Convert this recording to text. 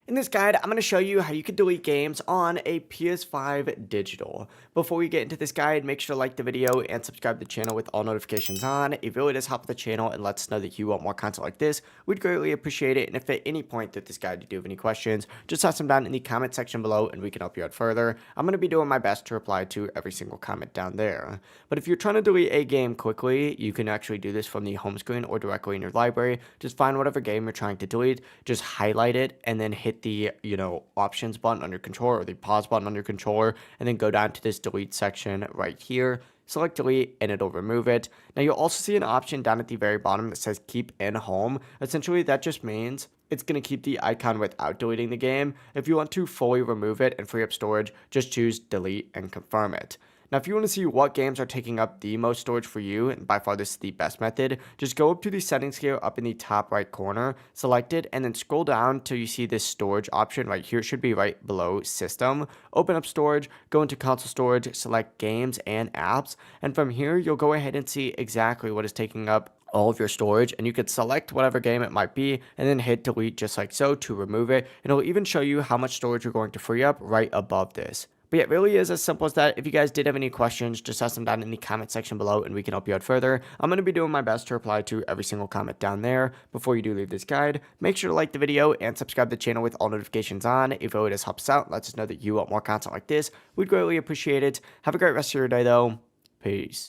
In this guide, I'm going to show you how you can delete games on a PS5 digital. Before we get into this guide, make sure to like the video and subscribe to the channel with all notifications on. It really does help the channel and lets us know that you want more content like this. We'd greatly appreciate it. And if at any point through this guide you do have any questions, just toss them down in the comment section below and we can help you out further. I'm going to be doing my best to reply to every single comment down there. But if you're trying to delete a game quickly, you can actually do this from the home screen or directly in your library. Just find whatever game you're trying to delete, just highlight it and then hit the options button on your controller or the pause button on your controller, and then go down to this delete section right here, select delete, and it'll remove it. Now you'll also see an option down at the very bottom that says keep in home. Essentially that just means it's going to keep the icon without deleting the game. If you want to fully remove it and free up storage, just choose delete and confirm it. Now, if you want to see what games are taking up the most storage for you, and by far this is the best method, just go up to the settings here up in the top right corner, select it, and then scroll down till you see this storage option right here. It should be right below system. Open up storage, go into console storage, select games and apps, and from here you'll go ahead and see exactly what is taking up all of your storage, and you could select whatever game it might be and then hit delete just like so to remove it. And it'll even show you how much storage you're going to free up right above this. But yeah, it really is as simple as that. If you guys did have any questions, just ask them down in the comment section below and we can help you out further. I'm going to be doing my best to reply to every single comment down there. Before you do leave this guide, make sure to like the video and subscribe to the channel with all notifications on. It really does help us out. Lets us know that you want more content like this. We'd greatly appreciate it. Have a great rest of your day though. Peace.